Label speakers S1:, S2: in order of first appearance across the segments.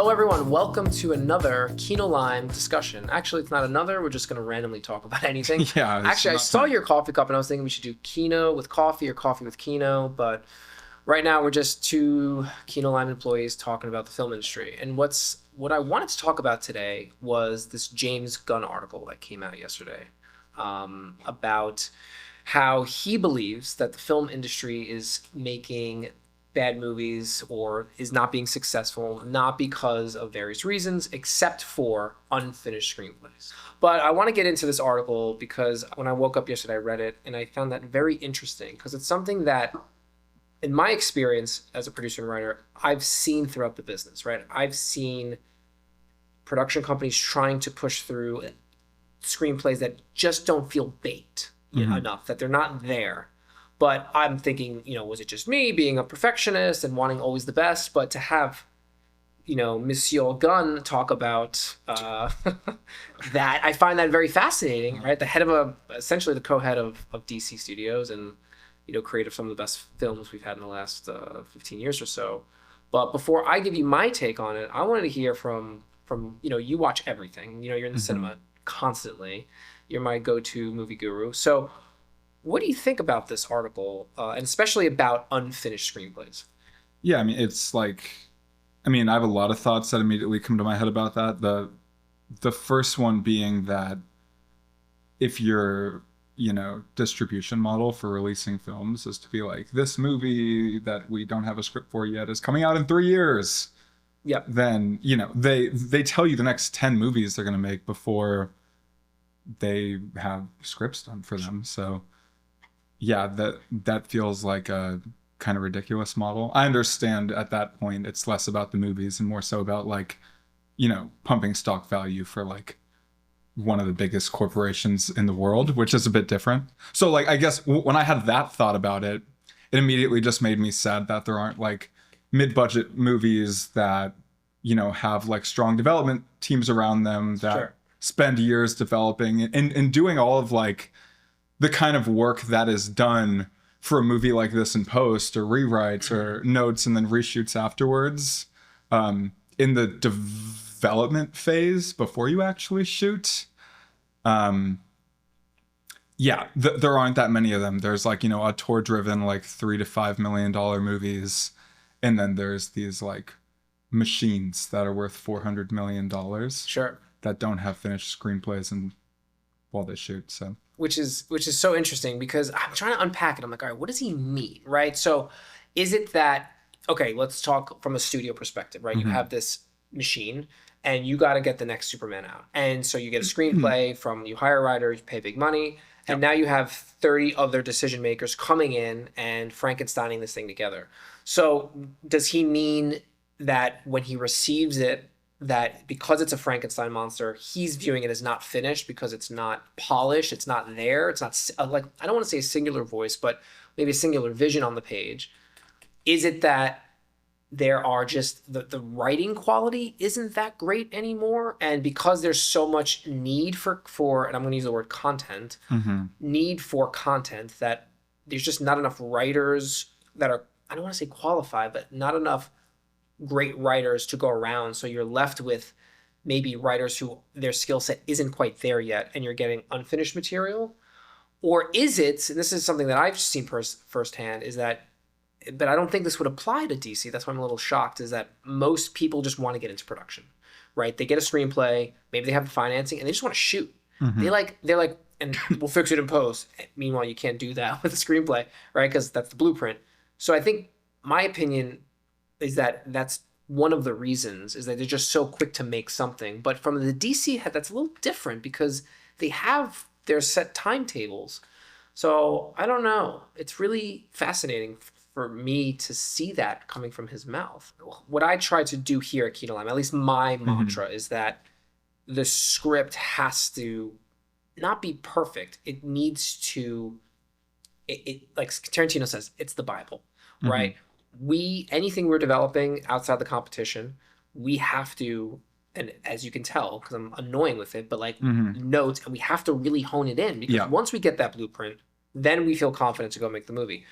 S1: Hello, everyone. Welcome to another Kinolime discussion. Actually, it's not another. We're just going to randomly talk about anything.
S2: Yeah.
S1: Actually, I saw your coffee cup, and I was thinking we should do Kino with coffee or coffee with Kino. But right now, we're just two Kinolime employees talking about the film industry. And what I wanted to talk about today was this James Gunn article that came out yesterday about how he believes that the film industry is making bad movies or is not being successful, not because of various reasons, except for unfinished screenplays. But I want to get into this article because when I woke up yesterday, I read it and I found that very interesting because it's something that, in my experience as a producer and writer, I've seen throughout the business, right? I've seen production companies trying to push through screenplays that just don't feel baked enough, that they're not there. But I'm thinking, was it just me being a perfectionist and wanting always the best? But to have, Monsieur Gunn talk about that, I find that very fascinating, right? The head of essentially the co-head of DC Studios and, creator of some of the best films we've had in the last 15 years or so. But before I give you my take on it, I wanted to hear from you watch everything. You're in the cinema constantly. You're my go-to movie guru. So what do you think about this article, and especially about unfinished screenplays?
S2: Yeah, I have a lot of thoughts that immediately come to my head about that. The first one being that if your, distribution model for releasing films is to be like, this movie that we don't have a script for yet is coming out in 3 years.
S1: Yep.
S2: Then, they tell you the next 10 movies they're going to make before they have scripts done for them. So yeah, that feels like a kind of ridiculous model. I understand at that point it's less about the movies and more so about pumping stock value for one of the biggest corporations in the world, which is a bit different. So I guess when I had that thought about it, it immediately just made me sad that there aren't mid-budget movies that, have strong development teams around them that spend years developing and doing all of the kind of work that is done for a movie like this in post or rewrites or notes and then reshoots afterwards, in the development phase before you actually shoot. There aren't that many of them. There's a tour driven $3 to $5 million movies. And then there's these machines that are worth $400 million.
S1: Sure.
S2: That don't have finished screenplays while they shoot. So.
S1: Which is so interesting because I'm trying to unpack it. I'm like, all right, what does he mean, right? So is it that, okay, let's talk from a studio perspective, right? You have this machine and you got to get the next Superman out. And so you get a screenplay from, you hire a writer, you pay big money, and now you have 30 other decision makers coming in and Frankensteining this thing together. So does he mean that when he receives it, that because it's a Frankenstein monster, he's viewing it as not finished because it's not polished, it's not there, it's not I don't want to say a singular voice, but maybe a singular vision on the page? Is it that there are just the writing quality isn't that great anymore, and because there's so much need for and I'm going to use the word content, need for content, that there's just not enough writers that are, I don't want to say qualified, but not enough great writers to go around, so you're left with maybe writers who their skill set isn't quite there yet and you're getting unfinished material? Or is it, and this is something that I've seen firsthand, is that, but I don't think this would apply to DC, that's why I'm a little shocked, is that most people just want to get into production, right? They get a screenplay, maybe they have the financing, and they just want to shoot. They're like, and we'll fix it in post. Meanwhile, you can't do that with a screenplay, right? Because that's the blueprint. So I think my opinion is that that's one of the reasons, is that they're just so quick to make something. But from the DC head, that's a little different because they have their set timetables. So I don't know. It's really fascinating for me to see that coming from his mouth. What I try to do here at Kinolime, at least my mantra, is that the script has to not be perfect. It needs to, like Tarantino says, it's the Bible, right? Anything we're developing outside the competition, we have to, and as you can tell, because I'm annoying with it, but notes, and we have to really hone it in, because once we get that blueprint, then we feel confident to go make the movie.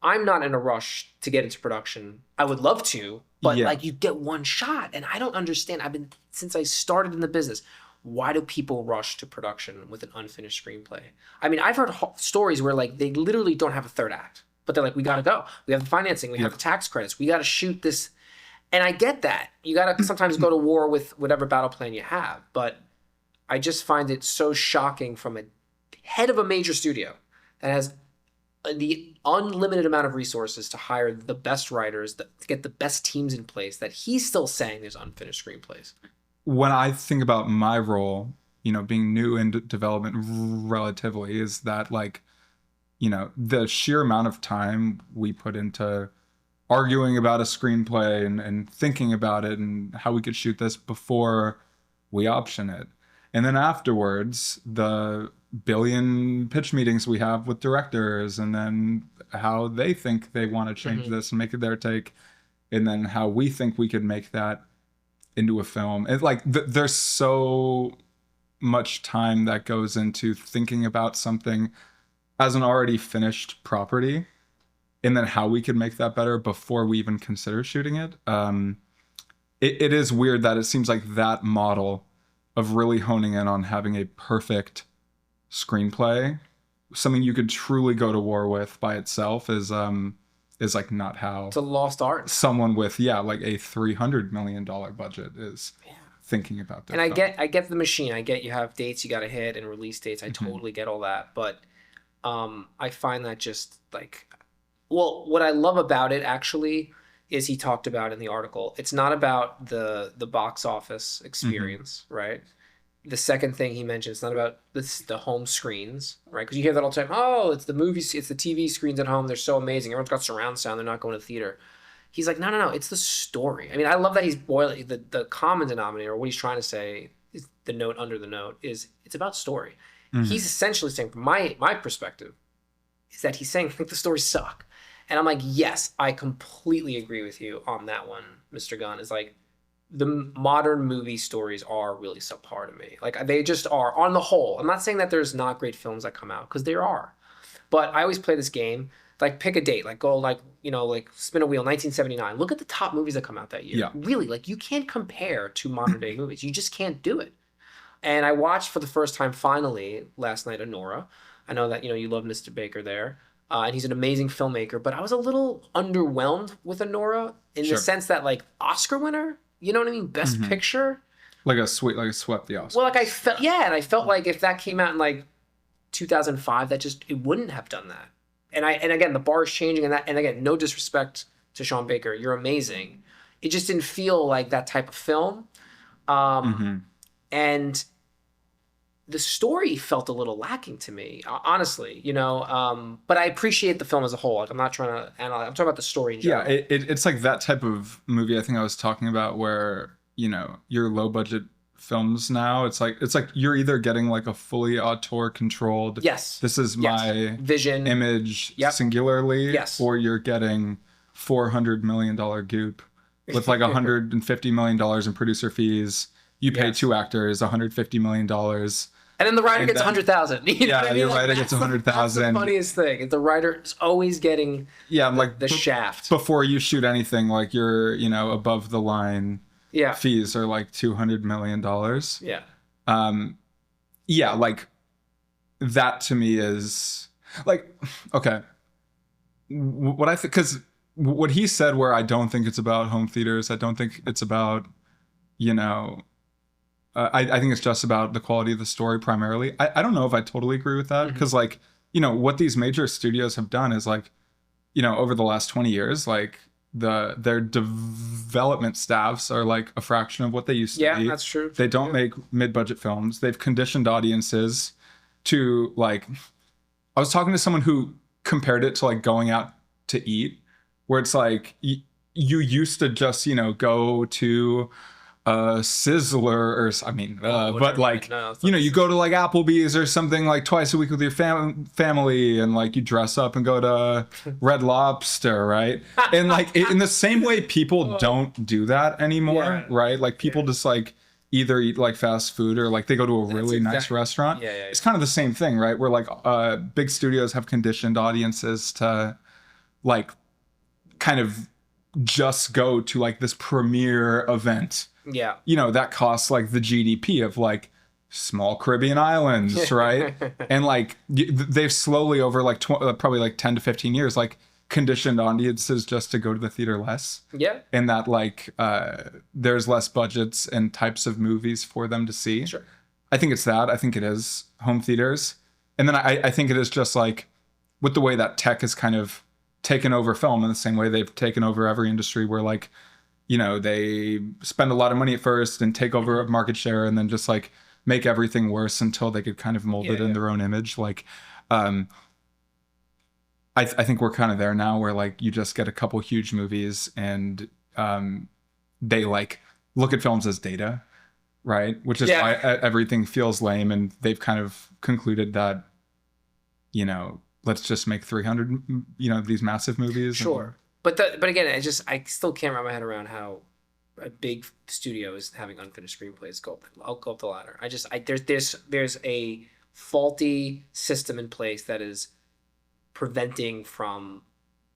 S1: I'm not in a rush to get into production. I would love to, but
S2: Yeah.
S1: like you get one shot. And I don't understand. Since I started in the business, why do people rush to production with an unfinished screenplay? I mean, I've heard stories where like they literally don't have a third act, but they're like, we got to go. We have the financing. We have the tax credits. We got to shoot this. And I get that. You got to sometimes go to war with whatever battle plan you have. But I just find it so shocking from a head of a major studio that has the unlimited amount of resources to hire the best writers, to get the best teams in place, that he's still saying there's unfinished screenplays.
S2: When I think about my role, being new in development relatively, is that like, the sheer amount of time we put into arguing about a screenplay and thinking about it and how we could shoot this before we option it. And then afterwards, the billion pitch meetings we have with directors, and then how they think they want to change this and make it their take, and then how we think we could make that into a film. It's like there's so much time that goes into thinking about something as an already finished property, and then how we could make that better before we even consider shooting it. It is weird that it seems like that model of really honing in on having a perfect screenplay, something you could truly go to war with by itself, is like not how
S1: it's a lost art.
S2: Someone with like a $300 million budget is thinking about that.
S1: And I get the machine. I get you have dates you got to hit and release dates. I totally get all that. But I find that just like, well, what I love about it actually is he talked about in the article, it's not about the box office experience, right? The second thing he mentioned, it's not about the home screens, right? Because you hear that all the time. Oh, it's the movies, it's the TV screens at home. They're so amazing. Everyone's got surround sound. They're not going to the theater. He's like, no. It's the story. I mean, I love that he's boiling the common denominator. Or what he's trying to say is the note under the note is it's about story. He's essentially saying, from my perspective, is that he's saying like the stories suck, and I'm like, yes, I completely agree with you on that one, Mr. Gunn. Is like, the modern movie stories are really subpar to me. Like, they just are on the whole. I'm not saying that there's not great films that come out, because there are. But I always play this game, like pick a date, like go like spin a wheel, 1979. Look at the top movies that come out that year.
S2: Yeah.
S1: Really, like you can't compare to modern day movies. You just can't do it. And I watched for the first time finally last night Anora. I know that you love Mr. Baker there. And he's an amazing filmmaker, but I was a little underwhelmed with Anora in the sense that like Oscar winner, you know what I mean? Best picture. Like a swept the Oscar. Well, like I felt, and I felt like if that came out in like 2005, it wouldn't have done that. And again, the bar is changing, and again, no disrespect to Sean Baker, you're amazing. It just didn't feel like that type of film. And the story felt a little lacking to me, honestly, but I appreciate the film as a whole. Like, I'm not trying to analyze. I'm talking about the story in general.
S2: Yeah, it's like that type of movie I think I was talking about where, your low budget films now, it's like you're either getting like a fully auteur controlled, this is my
S1: vision
S2: image singularly, or you're getting $400 million goop with like $150 million in producer fees. You pay two actors $150 million.
S1: And then the writer gets 100,000.
S2: Your writer gets 100,000. That's
S1: the funniest thing. The writer is always getting the shaft.
S2: Before you shoot anything, like you're, above the line fees are like $200 million. Like that to me is like, okay. What I think, because what he said, where I don't think it's about home theaters, I don't think it's about, I think it's just about the quality of the story primarily. I don't know if I totally agree with that, because like, what these major studios have done is like, over the last 20 years, like their development staffs are like a fraction of what they used to be.
S1: Yeah, that's true.
S2: They don't make mid-budget films. They've conditioned audiences to like, I was talking to someone who compared it to like going out to eat, where it's like you used to just, go to Sizzler or but like you go to like Applebee's or something like twice a week with your family, and like you dress up and go to Red Lobster, right? And like in the same way people don't do that anymore, right? Like people just like either eat like fast food or like they go to a really nice restaurant. It's kind of the same thing, right? Where like big studios have conditioned audiences to like kind of just go to like this premiere event,
S1: Yeah.
S2: that costs like the GDP of like small Caribbean islands, right? And like they've slowly over like probably like 10 to 15 years like conditioned audiences just to go to the theater less.
S1: Yeah.
S2: And that like there's less budgets and types of movies for them to see.
S1: Sure.
S2: I think it's that. I think it is home theaters. And then I think it is just like with the way that tech has kind of taken over film in the same way they've taken over every industry where like, they spend a lot of money at first and take over market share and then just like make everything worse until they could kind of mold it in their own image. Like, I think we're kind of there now where like you just get a couple huge movies and they like look at films as data, right? Which is why everything feels lame, and they've kind of concluded that, let's just make 300, these massive movies.
S1: Sure. But again, I still can't wrap my head around how a big studio is having unfinished screenplays I'll go up the ladder. There's a faulty system in place that is preventing from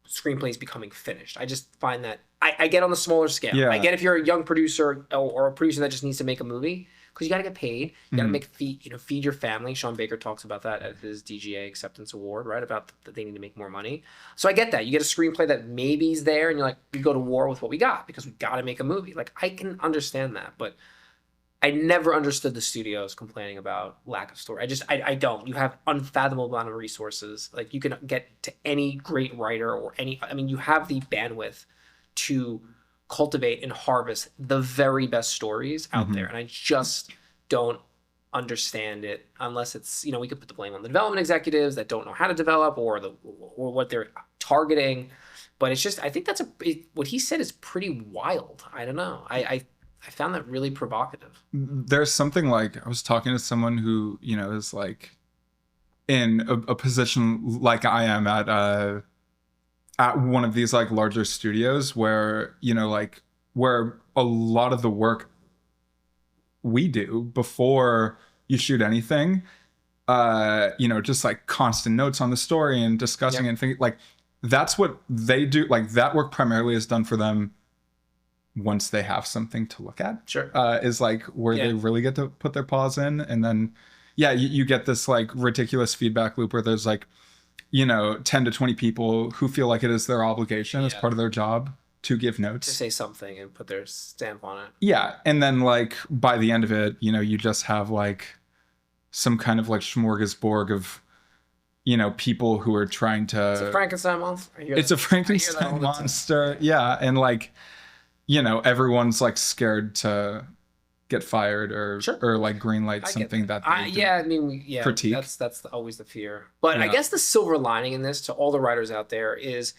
S1: screenplays becoming finished. I just find that I get on the smaller scale.
S2: Yeah.
S1: I get if you're a young producer or a producer that just needs to make a movie, because you got to get paid. You got to feed your family. Sean Baker talks about that at his DGA acceptance award, right? About that they need to make more money. So I get that. You get a screenplay that maybe is there, and you're like, we go to war with what we got because we got to make a movie. Like, I can understand that, but I never understood the studios complaining about lack of story. I don't. You have unfathomable amount of resources. Like, you can get to any great writer or you have the bandwidth to cultivate and harvest the very best stories out there. And I just don't understand it unless it's, we could put the blame on the development executives that don't know how to develop or what they're targeting. But it's just, I think what he said is pretty wild. I don't know. I found that really provocative.
S2: There's something like, I was talking to someone who, is like in a position like I am at one of these like larger studios where, like where a lot of the work we do before you shoot anything, just like constant notes on the story and discussing and thinking, like that's what they do. Like that work primarily is done for them once they have something to look at.
S1: Sure.
S2: Is like where they really get to put their paws in. And then, you get this like ridiculous feedback loop where there's like, 10 to 20 people who feel like it is their obligation as part of their job to give notes.
S1: To say something and put their stamp on it.
S2: Yeah. And then like by the end of it, you just have like some kind of like smorgasbord of, people who are trying to...
S1: It's a Frankenstein monster.
S2: It's a Frankenstein monster. Yeah. And like, everyone's like scared to get fired or like greenlight something that they critique.
S1: That's always the fear. But I guess the silver lining in this to all the writers out there is,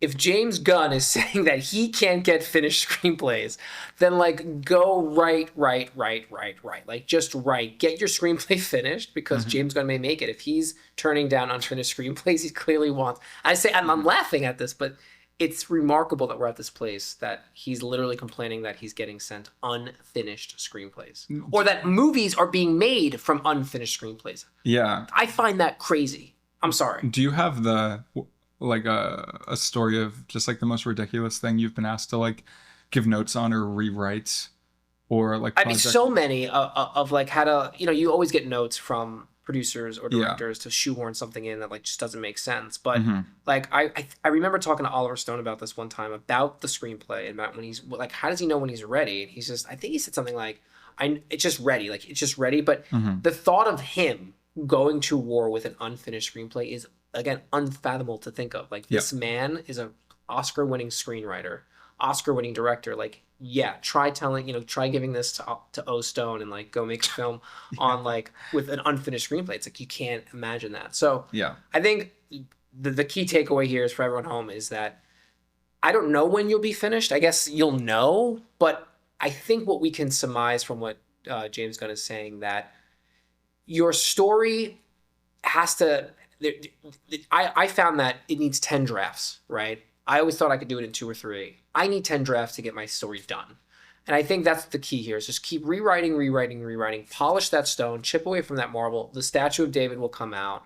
S1: if James Gunn is saying that he can't get finished screenplays, then like go write. Like just write. Get your screenplay finished, because James Gunn may make it. If he's turning down unfinished screenplays, he clearly wants. I'm laughing at this, but it's remarkable that we're at this place that he's literally complaining that he's getting sent unfinished screenplays, or that movies are being made from unfinished screenplays.
S2: Yeah.
S1: I find that crazy. I'm sorry.
S2: Do you have like a story of just like the most ridiculous thing you've been asked to like give notes on or rewrite, or like
S1: so many of like how to, you always get notes from producers or directors to shoehorn something in that like just doesn't make sense. But like I remember talking to Oliver Stone about this one time, about the screenplay, and about when he's like, how does he know when he's ready? And he's just, I think he said something like, it's just ready. Like, it's just ready. But the thought of him going to war with an unfinished screenplay is, again, unfathomable to think of. Like, this man is an Oscar-winning screenwriter, Oscar-winning director. Like, try giving this to O. Stone and like go make a film on like with an unfinished screenplay. It's like, you can't imagine that. So I think the key takeaway here is for everyone home is that I don't know when you'll be finished. I guess you'll know, but I think what we can surmise from what James Gunn is saying, that your story has to. I found that it needs 10 drafts, right? I always thought I could do it in 2 or 3. I need 10 drafts to get my story done. And I think that's the key here, is just keep rewriting, polish that stone, chip away from that marble. The statue of David will come out.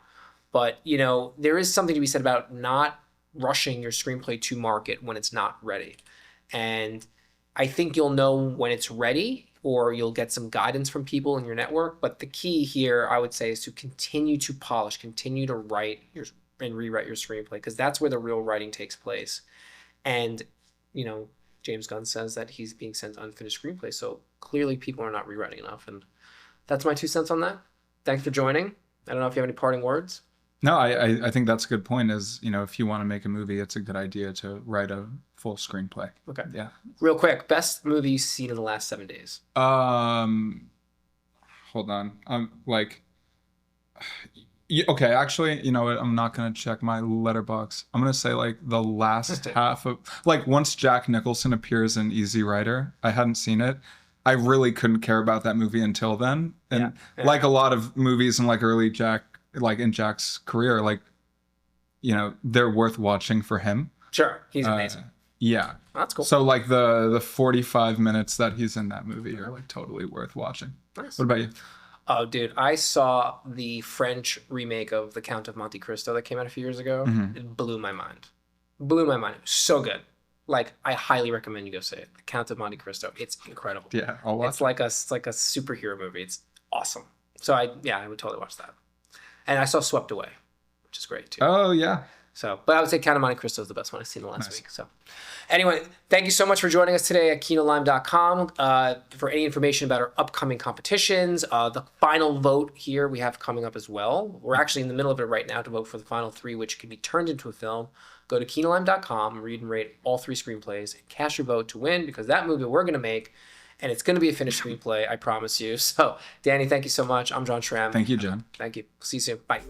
S1: But, there is something to be said about not rushing your screenplay to market when it's not ready. And I think you'll know when it's ready, or you'll get some guidance from people in your network. But the key here, I would say, is to continue to polish, continue to write and rewrite your screenplay, because that's where the real writing takes place. And, you know, James Gunn says that he's being sent unfinished screenplay. So clearly people are not rewriting enough. And that's my 2 cents on that. Thanks for joining. I don't know if you have any parting words.
S2: No, I think that's a good point. Is, you know, if you want to make a movie, it's a good idea to write a full screenplay.
S1: Okay.
S2: Yeah.
S1: Real quick, best movie you've seen in the last 7 days.
S2: Hold on. Okay, actually, you know what? I'm not gonna check my letterbox. I'm gonna say like the last half of, like, once Jack Nicholson appears in Easy Rider, I hadn't seen it. I really couldn't care about that movie until then. And like a lot of movies in like early in Jack's career, like, you know, they're worth watching for him.
S1: Sure, he's amazing.
S2: Yeah,
S1: that's cool.
S2: So like the 45 minutes that he's in that movie are like totally worth watching.
S1: Nice.
S2: What about you?
S1: Oh, dude, I saw the French remake of The Count of Monte Cristo that came out a few years ago.
S2: Mm-hmm.
S1: It blew my mind. Blew my mind. It was so good. Like, I highly recommend you go see it. The Count of Monte Cristo. It's incredible.
S2: Yeah, I'll watch.
S1: It's like a superhero movie. It's awesome. So I would totally watch that. And I saw Swept Away, which is great too.
S2: Oh yeah.
S1: So, but I would say Count of Monte Cristo is the best one I've seen the last week. So, anyway, thank you so much for joining us today at kinolime.com. For any information about our upcoming competitions, the final vote here we have coming up as well. We're actually in the middle of it right now to vote for the final 3, which can be turned into a film. Go to kinolime.com, read and rate all 3 screenplays, and cast your vote to win, because that movie we're going to make, and it's going to be a finished screenplay, I promise you. So, Danny, thank you so much. I'm John Schramm.
S2: Thank you, John.
S1: Thank you. See you soon. Bye.